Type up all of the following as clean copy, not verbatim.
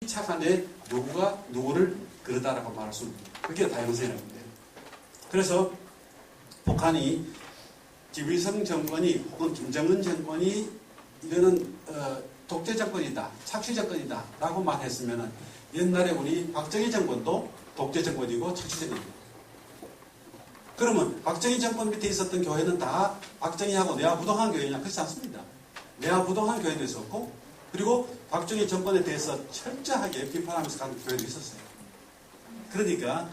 2차 간의 누구가 누구를 그러다라고 말할 수 없는, 그게 다양성이라는 건데요. 그래서 북한이 김일성 정권이 혹은 김정은 정권이 이거는 독재 정권이다, 착취 정권이다 라고 말했으면 옛날에 우리 박정희 정권도 독재 정권이고 착취 정권이고, 그러면 박정희 정권 밑에 있었던 교회는 다 박정희하고 내화부동한 교회냐? 그렇지 않습니다. 내화부동한 교회도 있었고, 그리고 박정희 정권에 대해서 철저하게 비판하면서 간 교회도 있었어요. 그러니까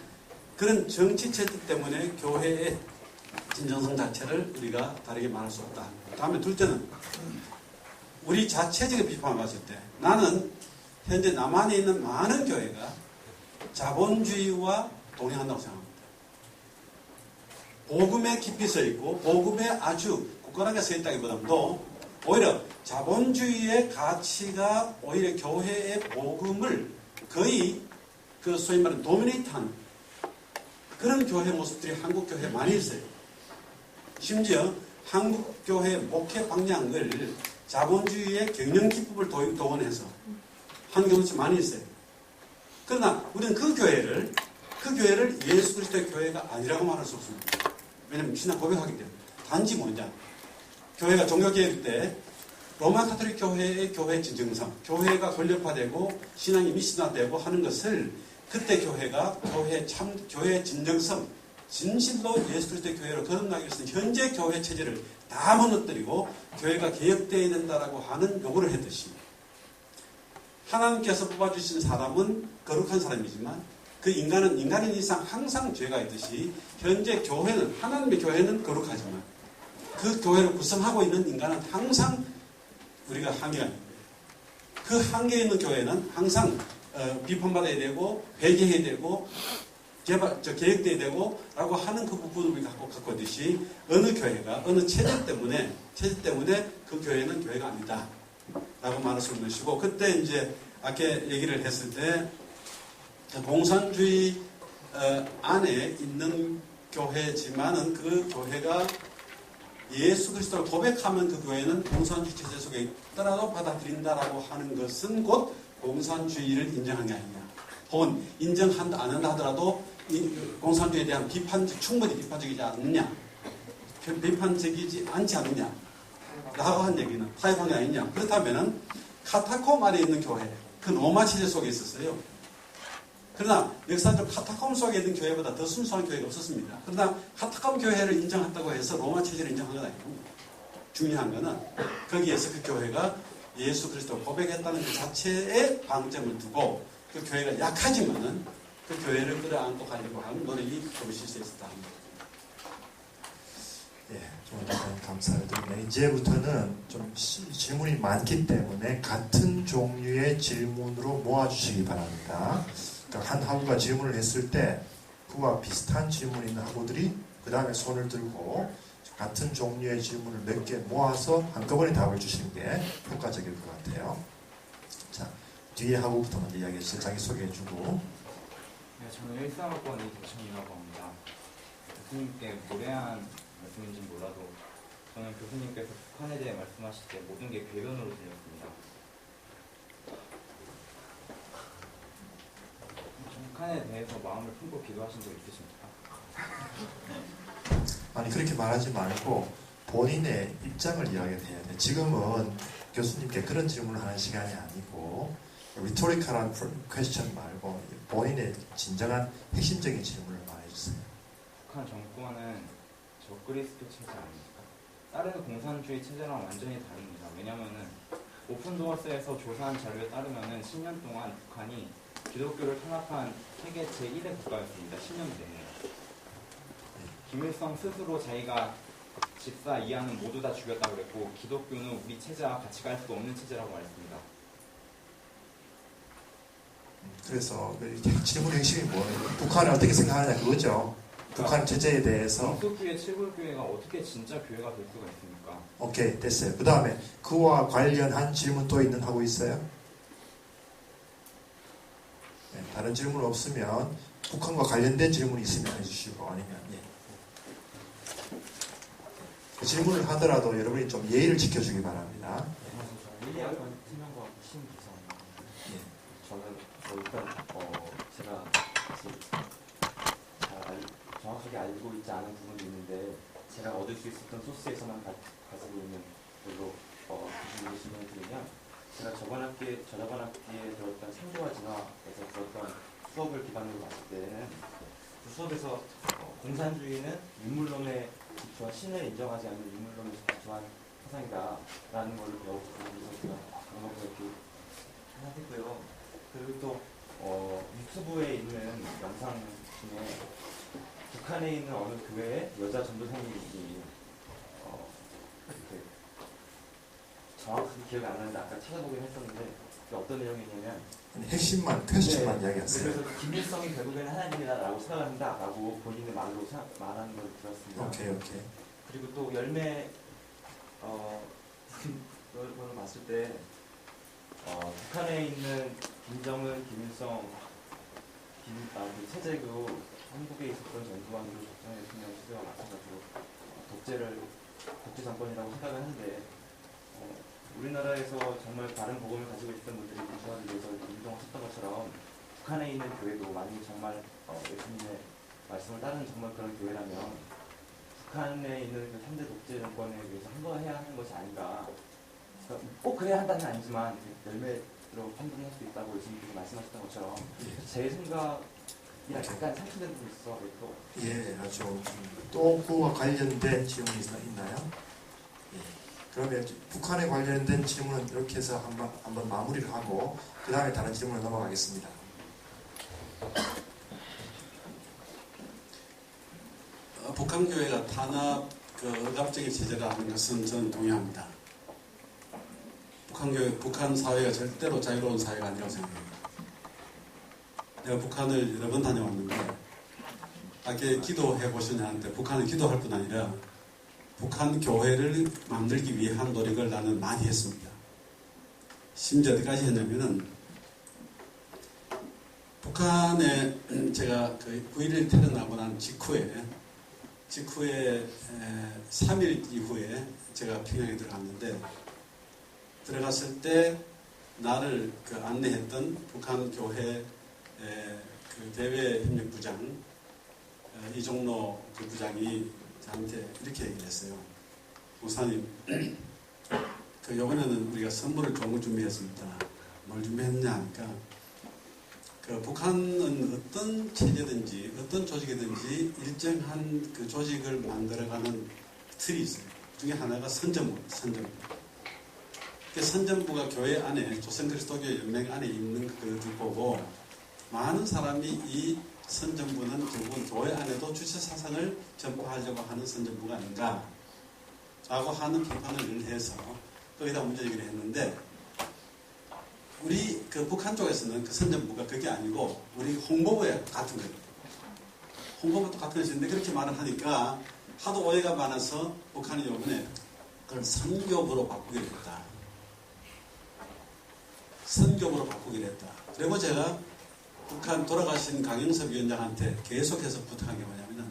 그런 정치 체제 때문에 교회의 진정성 자체를 우리가 다르게 말할 수 없다. 다음에 둘째는 우리 자체적인 비판을 봤을 때 나는 현재 남한에 있는 많은 교회가 자본주의와 동행한다고 생각합니다. 복음에 깊이 서 있고 복음에 아주 굳건하게 서 있다기보다도 오히려 자본주의의 가치가 오히려 교회의 복음을 거의 그 소위 말하는 도미네이트하는 그런 교회 모습들이 한국 교회에 많이 있어요. 심지어 한국 교회 목회 방향을 자본주의의 경영 기법을 동원해서 하는 경우도 많이 있어요. 그러나 우리는 그 교회를 예수 그리스도의 교회가 아니라고 말할 수 없습니다. 왜냐하면 신앙 고백하기 때문에. 단지 뭐냐, 교회가 종교개혁 때 로마 카톨릭 교회의 교회 진정성, 교회가 권력화되고 신앙이 미신화되고 하는 것을 그때 교회가 교회의 진정성, 진실로 예수 그리스도의 교회로 거듭나기 위해서는 현재 교회 체제를 다 무너뜨리고 교회가 개혁되어야 된다라고 하는 요구를 했듯이, 하나님께서 뽑아주신 사람은 거룩한 사람이지만 그 인간은 인간인 이상 항상 죄가 있듯이 현재 교회는, 하나님의 교회는 거룩하지만 그 교회를 구성하고 있는 인간은 항상 우리가 한계가 있는 거예요. 그 한계에 있는 교회는 항상 비판받아야 되고 회개해야 되고 개혁돼야 되고 라고 하는 그 부분을 우리가 갖고 있듯이 어느 교회가 어느 체제 때문에 그 교회는 교회가 아니다 라고 말할 수 있는 것이고, 그때 이제 아까 얘기를 했을 때 공산주의 안에 있는 교회지만은 그 교회가 예수 그리스도를 고백하면 그 교회는 공산주의 체제 속에 있더라도 받아들인다라고 하는 것은 곧 공산주의를 인정한 게 아니냐, 혹은 인정한다 안 한다 하더라도 공산주의에 대한 충분히 비판적이지 않느냐, 비판적이지 않지 않느냐 라고 한 얘기는 타협한 게 아니냐. 그렇다면은 카타콤 안에 있는 교회, 그 로마 체제 속에 있었어요. 그러나 역사적으로 카타콤 속에 있는 교회보다 더 순수한 교회가 없었습니다. 그러나 카타콤 교회를 인정한다고 해서 로마 체제를 인정한 건 아니고, 중요한 것은 거기에서 그 교회가 예수 그리스도를 고백했다는 그 자체에 방점을 두고 그 교회가 약하지만은 그 교회를 끌어안고 가려고 하는 노력이 조금씩 있었다. 예, 좀 감사드립니다. 이제부터는 좀 질문이 많기 때문에 같은 종류의 질문으로 모아주시기 바랍니다. 그러니까 한 학우가 질문을 했을 때 그와 비슷한 질문이 있는 학우들이 그 다음에 손을 들고 같은 종류의 질문을 몇 개 모아서 한꺼번에 답을 주시는 게 효과적일 것 같아요. 자, 뒤에 학우부터 먼저 이야기해주세요. 자기 소개해주고. 네, 저는 13학번 이도청이라고 합니다. 교수님께 무례한 말씀인지는 몰라도 저는 교수님께서 북한에 대해 말씀하실 때 모든 게 궤변으로 들렸습니다. 북한에 대해서 마음을 품고 기도하신 적 있으십니까? 아니, 그렇게 말하지 말고 본인의 입장을 이야기해야 돼. 지금은 교수님께 그런 질문을 하는 시간이 아니고 리토리컬한 퀘스천 말고 본인의 진정한 핵심적인 질문을 말해주세요. 북한 정권은 적그리스도 체제 아닙니까? 다른 공산주의 체제랑 완전히 다릅니다. 왜냐면은 오픈도어스에서 조사한 자료에 따르면은 10년 동안 북한이 기독교를 탄압한 세계 제1의 국가였습니다. 10년 내내. 김일성 스스로 자기가 집사 이하는 모두 다 죽였다고 그랬고, 기독교는 우리 체제와 같이 갈 수 없는 체제라고 말했습니다. 그래서 질문의 핵심이 뭐예요? 북한을 어떻게 생각하느냐 그거죠. 북한 체제에 대해서. 공산주의 칠골교회가 어떻게 진짜 교회가 될 수가 있습니까? 오케이, 됐어요. 그 다음에 그와 관련한 질문 또 있는 하고 있어요? 네, 다른 질문 없으면 북한과 관련된 질문이 있으면 해주시고, 아니면 예. 그 질문을 하더라도 여러분이 좀 예의를 지켜주기 바랍니다. 일리학원 팀장과 신기사입니다. 예. 저는 일단 제가 사실 정확하게 알고 있지 않은 부분이 있는데 제가 얻을 수 있었던 소스에서만 가지고 있는 걸로 기준으로 질문을 드리면 제가 저번 학기에 들었던 창조와 진화에서 들었던 수업을 기반으로 봤을 때는 그 수업에서 공산주의는 유물론에 기초한 신을 인정하지 않는 유물론에 기초한 사상이다라는 걸로 배웠고 그래서 제가 그런 거 이렇게 하나 했고요. 그리고 또 유튜브에 있는 영상 중에 북한에 있는 어느 교회에 여자 전도사님이 이렇게 정확하게 기억이 안 나는데 아까 찾아보긴 했었는데 그게 어떤 내용이냐면 핵심만 이야기하세요. 그래서 김일성이 결국에는 하나님이다라고 생각을 한다라고 본인의 말로 말하는 걸 들었습니다. 오케이. 그리고 또 열매 그걸 봤을 때 북한에 있는 김정은, 김일성, 그 체제도 한국에 있었던 전두환 박정희 대통령 시대와 마찬가지로 독재 정권이라고 생각을 하는데 우리나라에서 정말 다른 복음을 가지고 있던 분들이 민주화를 위해서 운동하셨던 것처럼 북한에 있는 교회도 만약에 정말 예수님의 말씀을 따르는 정말 그런 교회라면 북한에 있는 그 3대 독재 정권에 위해서 한번해야 하는 것이 아닌가. 그러니까 꼭 그래야 한다는 건 아니지만 열매로 판단할 수 있다고 예수님께서 말씀하셨던 것처럼 제 생각이랑 약간 상충된 부분이 있어서 예, 아주 또 그와 관련된 질문이 있나요? 예. 그러면 북한에 관련된 질문은 이렇게 해서 한번 마무리를 하고 그 다음에 다른 질문으로 넘어가겠습니다. 북한 교회가 탄압 억압적인 체제가 하는 것은 저는 동의합니다. 북한 사회가 절대로 자유로운 사회가 아니라고 생각합니다. 내가 북한을 여러 번 다녀왔는데 밖에 기도해 보시냐는데 북한은 기도할 뿐 아니라 북한 교회를 만들기 위한 노력을 나는 많이 했습니다. 심지어 어디까지 했냐면은 북한에 제가 그 9.11 테러 나고 난 직후에 3일 이후에 제가 평양에 들어갔는데 들어갔을 때 나를 안내했던 북한 교회 그 대외협력부장 이종로 그 부장이 저한테 이렇게 얘기를 했어요. 목사님, 이번에는 우리가 선물을 좋은 걸 준비했습니다. 뭘 준비했냐 하니까 북한은 어떤 체제든지 어떤 조직이든지 일정한 그 조직을 만들어가는 틀이 있어요. 그 중에 하나가 선전부. 선전부가 교회 안에 조선그리스도교 연맹 안에 있는 그걸 보고 많은 사람이 이 선전부는 결국은 교회 안에도 주체 사상을 전파하려고 하는 선전부가 아닌가 라고 하는 비판을 해서 거기다 문제제기를 했는데 우리 북한 쪽에서는 그 선전부가 그게 아니고 우리 홍보부에 같은 거예요. 홍보부도 같은 것인데 그렇게 말을 하니까 하도 오해가 많아서 북한이 이번에 그걸 선교부로 바꾸기로 했다. 선교부로 바꾸기로 했다. 그리고 제가 북한 돌아가신 강영섭 위원장한테 계속해서 부탁한 게 뭐냐면은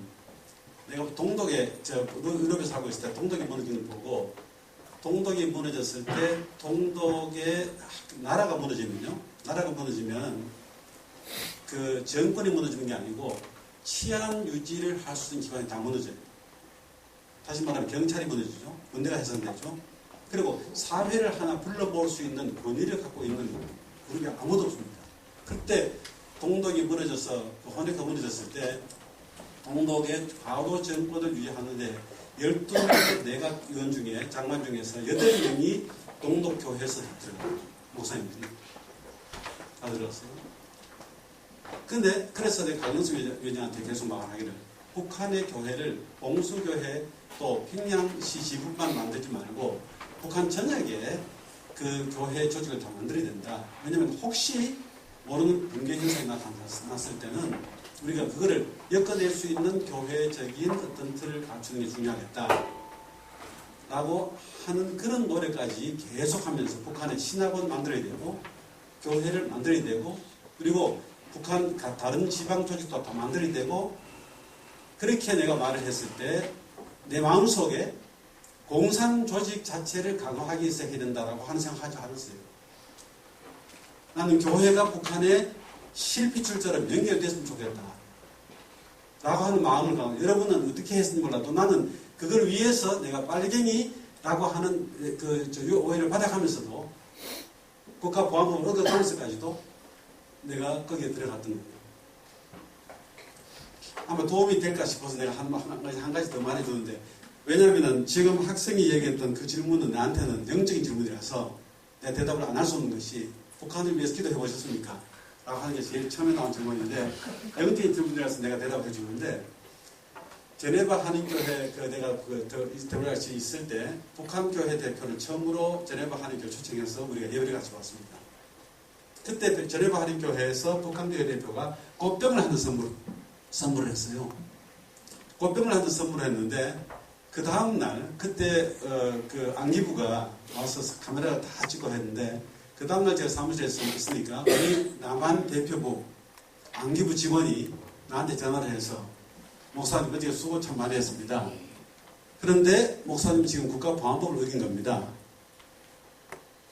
내가 동독에 유럽에 살고 있을 때 동독이 무너지는 걸 보고 동독이 무너졌을 때 동독의 나라가 무너지면 그 정권이 무너지는 게 아니고 치안 유지를 할 수 있는 기관이 다 무너져요. 다시 말하면 경찰이 무너지죠. 군대가 해산되죠. 그리고 사회를 하나 불러모을 수 있는 권위를 갖고 있는 그룹이 아무도 없습니다. 그때 동독이 무너져서 호네가 무너졌을 때 동독의 과도 정권을 유지하는데 12개 내각 의원 중에 장관 중에서 8명이 동독교회에서 들어가요. 목사님들이 다 들어갔어요. 근데 그래서 내가 강영수 위원장한테 계속 말하기를 북한의 교회를 봉수교회 또 평양시 지부만 만들지 말고 북한 전역에 그 교회 조직을 다 만들어야 된다. 왜냐하면 혹시 모르는 붕괴 현상이 나타났을 때는 우리가 그거를 엮어낼 수 있는 교회적인 어떤 틀을 갖추는 게 중요하겠다. 라고 하는 그런 노력까지 계속하면서 북한의 신학원 만들어야 되고 교회를 만들어야 되고 그리고 북한 다른 지방 조직도 다 만들어야 되고 그렇게 내가 말을 했을 때 내 마음속에 공산 조직 자체를 강화하기 시작해야 된다라고 하는 생각하지 않았어요. 나는 교회가 북한의 실핏줄처럼 연결됐으면 좋겠다. 라고 하는 마음을 갖고 여러분은 어떻게 했는지 몰라도 나는 그걸 위해서 내가 빨갱이라고 하는 오해를 받아가면서도 국가보안법을 얻어가면서까지도 내가 거기에 들어갔던 거예요. 아마 도움이 될까 싶어서 내가 한 가지 더 말해주는데, 왜냐하면 지금 학생이 얘기했던 그 질문은 나한테는 영적인 질문이라서 내가 대답을 안 할 수 없는 것이, 북한을 위해서 기도해 보셨습니까? 라고 하는 게 제일 처음에 나온 질문인데, 영적인 질문이라서 내가 대답해 주는데, 제네바 한인교회 내가 WRC 있을 때 북한 교회 대표를 처음으로 제네바 한인교회 초청해서 우리가 예배를 같이 왔습니다. 그때 제네바 한인교회에서 북한 교회 대표가 꽃병을 하는 선물을 했어요. 꽃병을 하는 선물을 했는데, 그 다음날 그때 그 안기부가 와서 카메라를 다 찍고 했는데, 그 다음날 제가 사무실에 있으니까 우리 남한 대표부 안기부 직원이 나한테 전화를 해서, 목사님 어제 수고 참 많이 했습니다. 그런데 목사님 지금 국가보안법을 어긴 겁니다.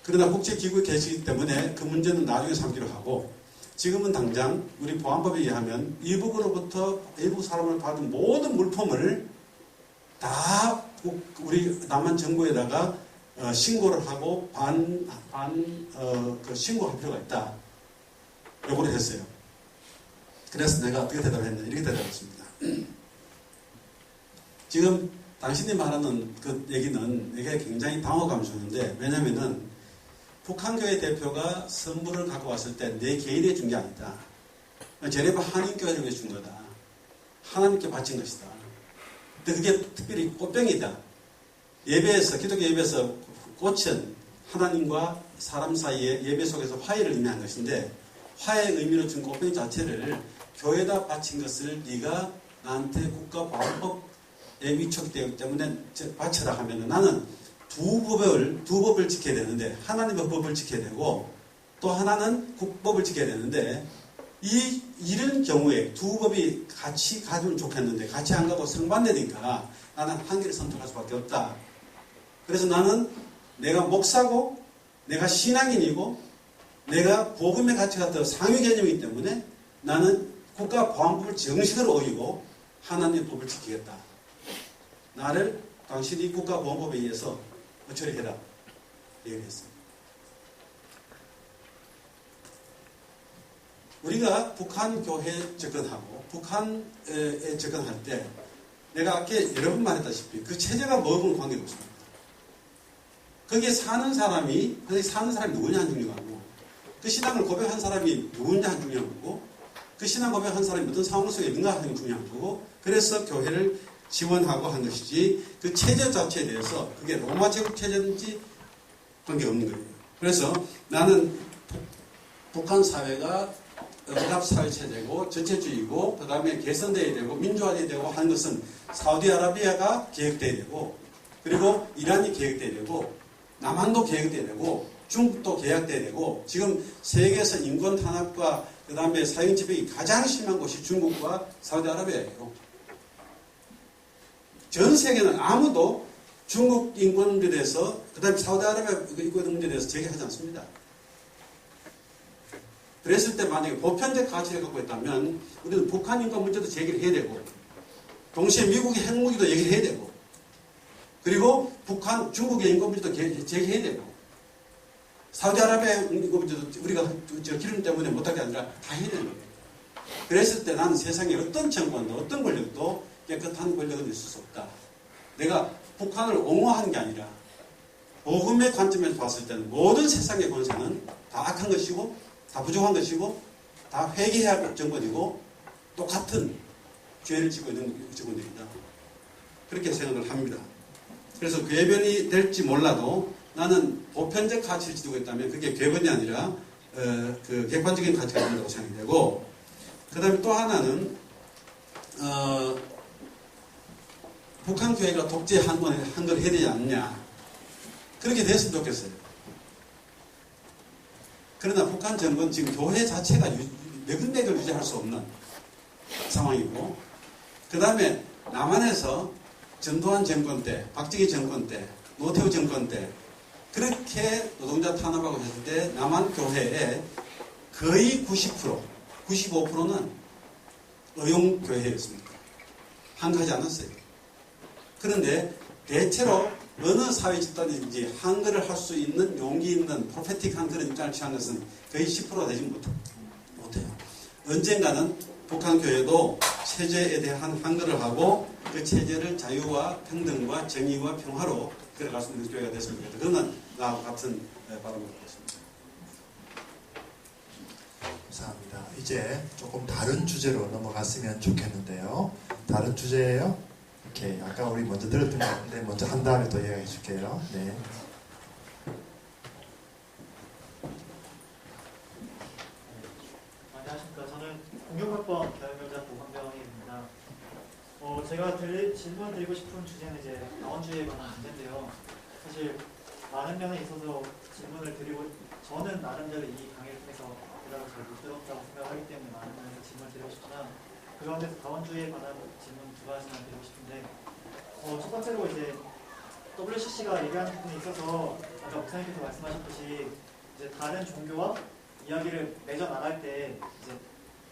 그러나 국제기구에 계시기 때문에 그 문제는 나중에 삼기로 하고, 지금은 당장 우리 보안법에 의하면 이북으로부터 외국 사람을 받은 모든 물품을 다 우리 남한 정부에다가 신고를 하고 신고할 필요가 있다. 요구를 했어요. 그래서 내가 어떻게 대답을 했냐, 이렇게 대답했습니다. 지금 당신이 말하는 그 얘기는 내게 굉장히 당혹감을 주는데, 왜냐면은 북한교회 대표가 선물을 갖고 왔을 때 내 개인에 준 게 아니다. 제네바 한인교회를 위해 준 거다. 하나님께 바친 것이다. 근데 그게 특별히 꽃병이다. 예배에서, 기독교 예배에서 꽃은 하나님과 사람 사이의 예배 속에서 화해를 의미한 것인데, 화해의 의미로 준 꽃병 자체를 교회에다 바친 것을 네가 나한테 국가보안법에 위촉되기 때문에 바쳐라 하면, 나는 두 법을 지켜야 되는데, 하나님의 법을 지켜야 되고 또 하나는 국법을 지켜야 되는데, 이런 경우에 두 법이 같이 가면 좋겠는데 같이 안 가고 상반되니까 나는 한 개를 선택할 수밖에 없다. 그래서 나는 내가 목사고 내가 신앙인이고 내가 복음의 가치가 더 상위 개념이기 때문에 나는 국가보안법을 정식으로 어기고 하나님의 법을 지키겠다. 나를 당신이 국가보안법에 의해서 처리해라. 얘기를 했습니다. 우리가 북한 교회에 접근하고 북한에 접근할 때 내가 아까 여러 번 말했다시피 그 체제가 뭐건 관계가 없습니다. 거기에 사는 사람이 누구냐 한 중요하고, 그 신앙을 고백한 사람이 누구냐 한 중요한 거고, 그 신앙 고백한 사람이 어떤 상황 속에 있는가 하는 게 중요한 거고, 그래서 교회를 지원하고 한 것이지 그 체제 자체에 대해서 그게 로마 제국 체제인지 관계없는 거예요. 그래서 나는 북한 사회가 연합사회 체제고 전체주의고 그 다음에 개선되어야 되고 민주화되어야 되고 하는 것은 사우디아라비아가 계획되어야 되고, 그리고 이란이 계획되어야 되고, 남한도 계획되어야 되고, 중국도 계획되어야 되고, 지금 세계에서 인권 탄압과 그 다음에 사형 집행이 가장 심한 곳이 중국과 사우디아라비아예요. 전 세계는 아무도 중국 인권 문제에 대해서, 그 다음에 사우디아라비아 인권 문제에 대해서 제기하지 않습니다. 그랬을 때 만약에 보편적 가치를 갖고 있다면 우리는 북한 인권 문제도 제기를 해야 되고, 동시에 미국의 핵무기도 얘기를 해야 되고, 그리고 중국의 인권 문제도 제기해야 되고, 사우디아라비아 인권 문제도 우리가 기름 때문에 못할 게 아니라 다 해야 되는 거예요. 그랬을 때 나는 세상에 어떤 정권도 어떤 권력도 깨끗한 권력은 있을 수 없다. 내가 북한을 옹호하는 게 아니라 복음의 관점에서 봤을 때는 모든 세상의 권세는 다 악한 것이고 다 부족한 것이고 다 회개해야 할 정권이고 똑같은 죄를 지고 있는 정권들이다. 그렇게 생각을 합니다. 그래서 궤변이 될지 몰라도 나는 보편적 가치를 지니고 있다면 그게 궤변이 아니라 그 객관적인 가치가 된다고 생각이 되고, 그 다음에 또 하나는 북한 교회가 독재 한 걸 해야 되지 않느냐, 그렇게 됐으면 좋겠어요. 그러나 북한 정부는 지금 교회 자체가 맥을 유지할 수 없는 상황이고, 그 다음에 남한에서 전두환 정권 때, 박정희 정권 때, 노태우 정권 때 그렇게 노동자 탄압하고 했을 때 남한 교회의 거의 90% 95%는 의용교회였습니다. 한가하지 않았어요. 그런데 대체로 어느 사회 집단인지 한글을 할 수 있는 용기 있는 프로페틱한 그런 입장을 취한 것은 거의 10% 되지 못해요. 언젠가는 북한 교회도 체제에 대한 한글을 하고 그 체제를 자유와 평등과 정의와 평화로 끌어갈 수 있는 교회가 됐으면 좋겠다. 그러면 나와 같은 바람을 갖고 있습니다. 감사합니다. 이제 조금 다른 주제로 넘어갔으면 좋겠는데요. 다른 주제예요? 오케이. 아까 우리 먼저 들었던 것 같은데 먼저 한 다음에 또 이야기해 줄게요. 네. 안녕하십니까. 저는 06학번 교양교자 고강병입니다. 제가 질문 드리고 싶은 주제는 이제 다원주의에 관한 문제인데요. 사실 많은 면에 있어서 질문을 드리고 저는 나름대로 이 강의를 통해서 대답을 잘 못 들었다고 생각하기 때문에 많은 면에서 질문을 드리고 싶지만 그 가운데서 다원주의에 관한 질문 두 가지만 드리고 싶은데 첫 번째로 이제 WCC가 얘기하는 부분에 있어서 아까 목사님께서 말씀하셨듯이 이제 다른 종교와 이야기를 맺어 나갈 때 이제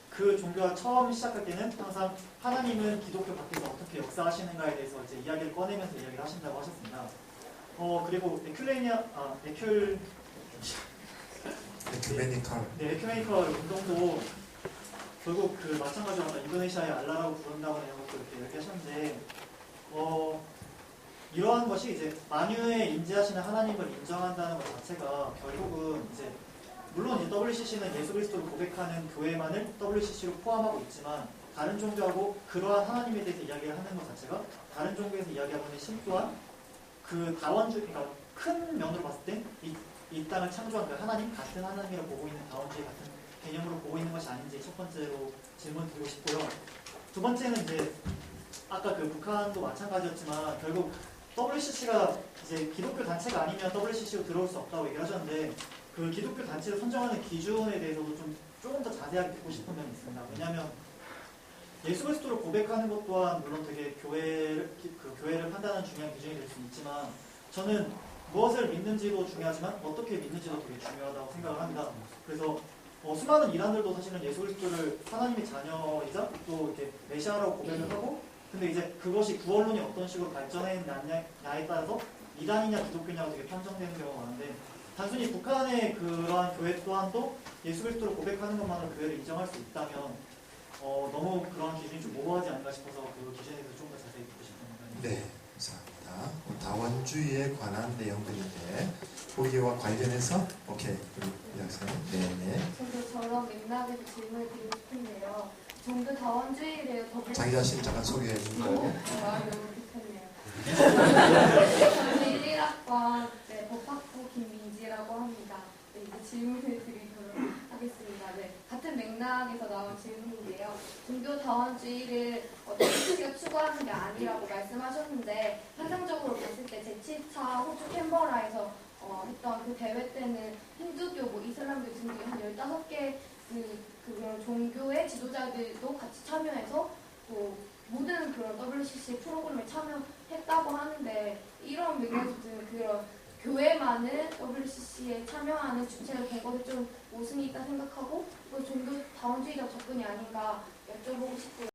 그 종교가 처음 시작할 때는 항상 하나님은 기독교 밖에서 어떻게 역사하시는가에 대해서 이제 이야기를 꺼내면서 이야기를 하신다고 하셨습니다. 그리고 에큐메니컬 운동도 결국 그 마찬가지로 인도네시아의 알라라고 부른다고 하는 것도 이렇게 얘기하셨는데 이러한 것이 이제 만유에 임재하시는 하나님을 인정한다는 것 자체가 결국은 이제 물론 이제 WCC는 예수 그리스도를 고백하는 교회만을 WCC로 포함하고 있지만 다른 종교하고 그러한 하나님에 대해서 이야기를 하는 것 자체가 다른 종교에서 이야기하고 있는 신 또한 그 다원주의, 그러니까 큰 면으로 봤을 때 이 땅을 창조한 그 하나님, 같은 하나님이라고 보고 있는 다원주의 같은 개념으로 보고 있는 것이 아닌지 첫 번째로 질문 드리고 싶고요. 두 번째는 이제 아까 그 북한도 마찬가지였지만 결국 WCC가 이제 기독교 단체가 아니면 WCC로 들어올 수 없다고 얘기하셨는데 그 기독교 단체를 선정하는 기준에 대해서도 조금 더 자세하게 듣고 싶은 면이 있습니다. 왜냐하면 예수 그리스도를 고백하는 것 또한 물론 되게 교회를 판단하는 중요한 기준이 될 수 있지만 저는 무엇을 믿는지도 중요하지만 어떻게 믿는지도 되게 중요하다고 생각을 합니다. 그래서 수많은 이단들도 사실은 예수 그리스도를 하나님의 자녀이자 또 이렇게 메시아라고 고백을 하고 근데 이제 그것이 구원론이 어떤 식으로 발전해나냐에 따라서 이단이냐 기독교냐가 되게 편성되는 경우가 많은데 단순히 북한의 그러한 교회 또한도 예수 그리스도를 고백하는 것만으로 교회를 인정할 수 있다면 너무 그러한 기준이 좀 모호하지 않을까 싶어서 그 기준에 대해서 좀 더 자세히 듣고 싶습니다. 네, 감사합니다. 다원주의에 관한 내용들인데 거기와 관련해서 오케이 우리 학생 네네. 저도 저런 맥락에서 질문을 드리고 싶은데요. 종교 다원주의를 자기 자신 잠깐 소개해 주고. 너무 급했네요. 저는 11학번 법학부 김민지라고 합니다. 네, 이제 질문을 드리도록 하겠습니다. 네, 같은 맥락에서 나온 질문인데요. 종교 다원주의를 WCC가 추구하는 게 아니라고 말씀하셨는데 현상적으로 봤을 때 제7차 호주 캔버라에서 했던 그 대회 때는 힌두교, 이슬람교 등등 한 15개 그런 종교의 지도자들도 같이 참여해서 또 모든 그런 WCC 프로그램에 참여했다고 하는데 이런 맥락에서 그런 교회만은 WCC에 참여하는 주체를 본 것에 좀 모순이 있다 생각하고 또 종교 다원주의적 접근이 아닌가 여쭤보고 싶고요.